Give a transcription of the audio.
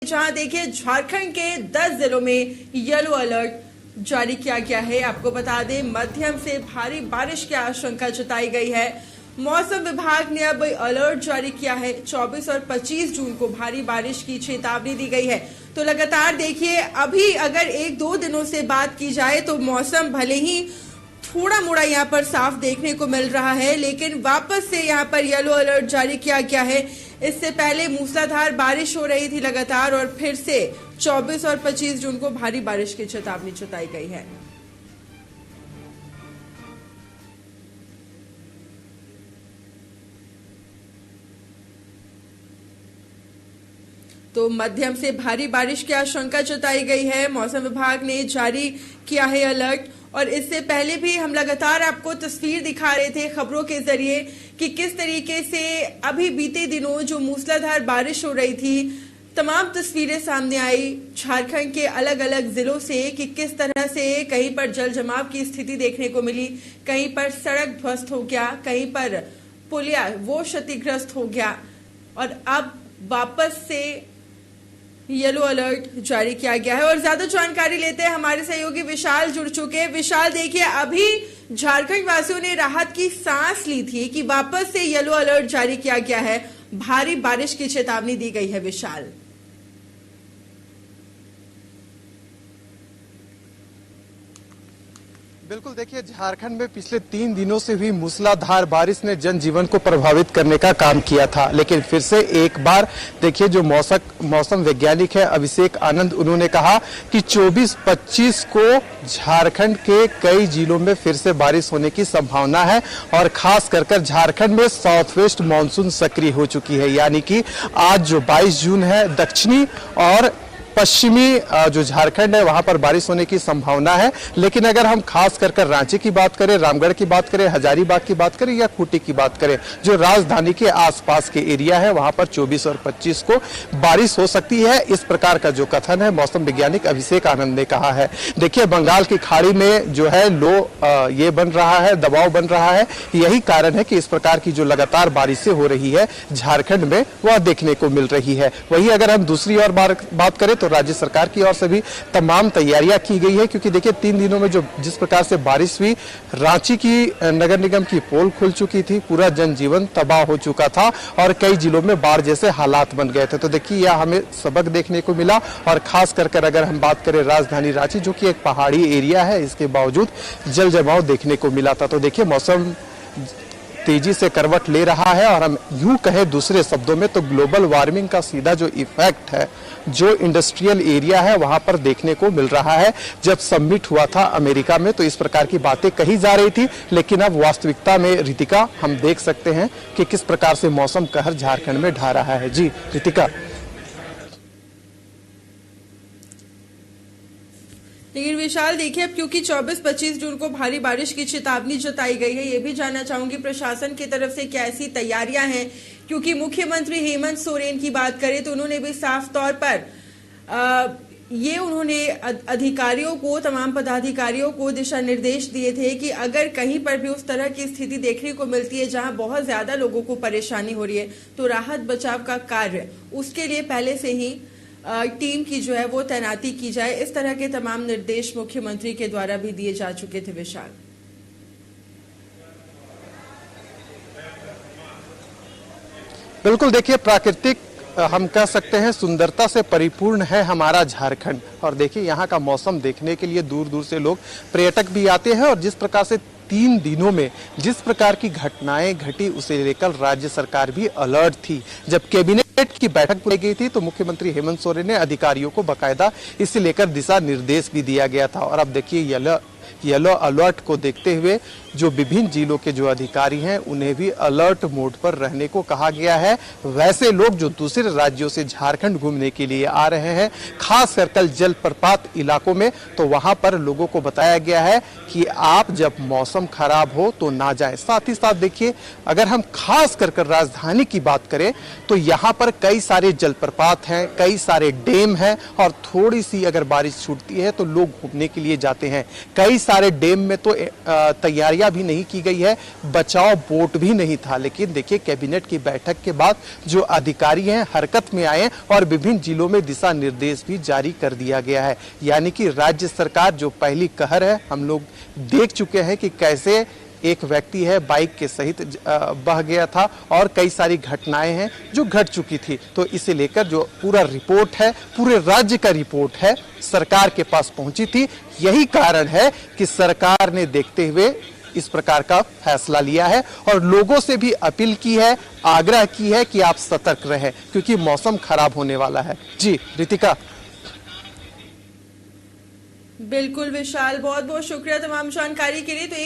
जहां देखिए झारखंड के 10 जिलों में येलो अलर्ट जारी किया गया है। आपको बता दें मध्यम से भारी बारिश की आशंका जताई गई है। मौसम विभाग ने अब अलर्ट जारी किया है। 24 और 25 जून को भारी बारिश की चेतावनी दी गई है। तो लगातार देखिए अभी अगर 1-2 दिनों से बात की जाए तो मौसम भले ही थोड़ा मोड़ा यहाँ पर साफ देखने को मिल रहा है, लेकिन वापस से यहाँ पर येलो अलर्ट जारी किया गया है। इससे पहले मूसलाधार बारिश हो रही थी लगातार और फिर से 24 और 25 जून को भारी बारिश की चेतावनी जताई गई है। तो मध्यम से भारी बारिश की आशंका जताई गई है। मौसम विभाग ने जारी किया है अलर्ट और इससे पहले भी हम लगातार आपको तस्वीर दिखा रहे थे खबरों के जरिए कि किस तरीके से अभी बीते दिनों जो मूसलाधार बारिश हो रही थी, तमाम तस्वीरें सामने आई झारखंड के अलग अलग जिलों से कि किस तरह से कहीं पर जल जमाव की स्थिति देखने को मिली, कहीं पर सड़क ध्वस्त हो गया, कहीं पर पुलिया वो क्षतिग्रस्त हो गया और अब वापस से येलो अलर्ट जारी किया गया है। और ज्यादा जानकारी लेते हैं, हमारे सहयोगी विशाल जुड़ चुके हैं। विशाल देखिए अभी झारखंड वासियों ने राहत की सांस ली थी कि वापस से येलो अलर्ट जारी किया गया है, भारी बारिश की चेतावनी दी गई है। विशाल बिल्कुल देखिए, झारखंड में पिछले 3 दिनों से हुई मूसलाधार बारिश ने जनजीवन को प्रभावित करने का काम किया था, लेकिन फिर से एक बार देखिए जो मौसम वैज्ञानिक है अभिषेक आनंद, उन्होंने कहा कि 24-25 को झारखंड के कई जिलों में फिर से बारिश होने की संभावना है और खास कर झारखंड में साउथ वेस्ट मानसून सक्रिय हो चुकी है। यानी कि आज जो 22 जून है, दक्षिणी और पश्चिमी जो झारखंड है वहां पर बारिश होने की संभावना है। लेकिन अगर हम खास कर रांची की बात करें, रामगढ़ की बात करें, हजारीबाग की बात करें या खूंटी की बात करें, जो राजधानी के आसपास के एरिया है वहां पर 24 और 25 को बारिश हो सकती है। इस प्रकार का जो कथन है मौसम वैज्ञानिक अभिषेक आनंद ने कहा है। देखिए बंगाल की खाड़ी में जो है लो ये बन रहा है, दबाव बन रहा है, यही कारण है कि इस प्रकार की जो लगातार बारिशें हो रही है झारखंड में वह देखने को मिल रही है। वही अगर हम दूसरी ओर बात करें तो राज्य सरकार की ओर से भी तमाम तैयारियां की गई है, क्योंकि देखिए 3 दिनों में जो जिस प्रकार से बारिश हुई, रांची की नगर निगम की पोल खुल चुकी थी, पूरा जनजीवन तबाह हो चुका था और कई जिलों में बाढ़ जैसे हालात बन गए थे। तो देखिए यह हमें सबक देखने को मिला और खास कर अगर हम बात करें राजधानी रांची जो कि एक पहाड़ी एरिया है, इसके बावजूद जल जमाव देखने को मिला था। तो देखिए मौसम तेजी से करवट ले रहा है और हम यूं कहें दूसरे शब्दों में तो ग्लोबल वार्मिंग का सीधा जो इफेक्ट है जो इंडस्ट्रियल एरिया है वहां पर देखने को मिल रहा है। जब समिट हुआ था अमेरिका में तो इस प्रकार की बातें कही जा रही थी, लेकिन अब वास्तविकता में रितिका हम देख सकते हैं कि किस प्रकार से मौसम कहर झारखंड में ढा रहा है। जी रितिका। लेकिन विशाल देखिए अब क्योंकि 24-25 जून को भारी बारिश की चेतावनी जताई गई है, ये भी जानना चाहूंगी प्रशासन की तरफ से क्या ऐसी तैयारियां हैं, क्योंकि मुख्यमंत्री हेमंत सोरेन की बात करें तो उन्होंने भी साफ तौर पर उन्होंने अधिकारियों को, तमाम पदाधिकारियों को दिशा निर्देश दिए थे कि अगर कहीं पर भी उस तरह की स्थिति देखने को मिलती है जहां बहुत ज्यादा लोगों को परेशानी हो रही है तो राहत बचाव का कार्य उसके लिए पहले से ही टीम की जो है वो तैनाती की जाए। इस तरह के तमाम निर्देश मुख्यमंत्री के द्वारा भी दिए जा चुके थे। विशाल बिल्कुल देखिए, प्राकृतिक हम कह सकते हैं सुंदरता से परिपूर्ण है हमारा झारखंड और देखिए यहाँ का मौसम देखने के लिए दूर दूर से लोग पर्यटक भी आते हैं और जिस प्रकार से 3 दिनों में जिस प्रकार की घटनाएं घटी उसे लेकर राज्य सरकार भी अलर्ट थी। जब कैबिनेट की बैठक बुलाई गई थी तो मुख्यमंत्री हेमंत सोरेन ने अधिकारियों को बकायदा इसे लेकर दिशा निर्देश भी दिया गया था और अब देखिए येलो अलर्ट को देखते हुए जो विभिन्न जिलों के जो अधिकारी हैं उन्हें भी अलर्ट मोड पर रहने को कहा गया है। वैसे लोग जो दूसरे राज्यों से झारखंड घूमने के लिए आ रहे हैं, खास कर कल जलप्रपात इलाकों में, तो वहां पर लोगों को बताया गया है कि आप जब मौसम खराब हो तो ना जाएं। साथ ही साथ देखिए अगर हम खास कर राजधानी की बात करें तो यहाँ पर कई सारे जलप्रपात हैं, कई सारे डैम हैं और थोड़ी सी अगर बारिश छूटती है तो लोग घूमने के लिए जाते हैं। कई सारे डैम में तो तैयारियां तैयारियां भी नहीं की गई है, बचाव बोट भी नहीं था। लेकिन देखिए कैबिनेट की बैठक के बाद जो अधिकारी हैं हरकत में आए और विभिन्न जिलों में दिशा निर्देश भी जारी कर दिया गया है। यानी कि राज्य सरकार जो पहली कहर है, हम लोग देख चुके हैं कि कैसे एक व्यक्ति है बाइक के सहित बह गया था और कई सारी घटनाएं हैं जो घट चुकी थी। तो इसे लेकर जो पूरा रिपोर्ट है, पूरे राज्य का रिपोर्ट है, सरकार के पास पहुंची थी। यही कारण है कि सरकार ने देखते हुए इस प्रकार का फैसला लिया है और लोगों से भी अपील की है, आग्रह की है कि आप सतर्क रहें क्योंकि मौसम खराब होने वाला है। जी रितिका। बिल्कुल विशाल, बहुत बहुत शुक्रिया तमाम जानकारी के लिए। तो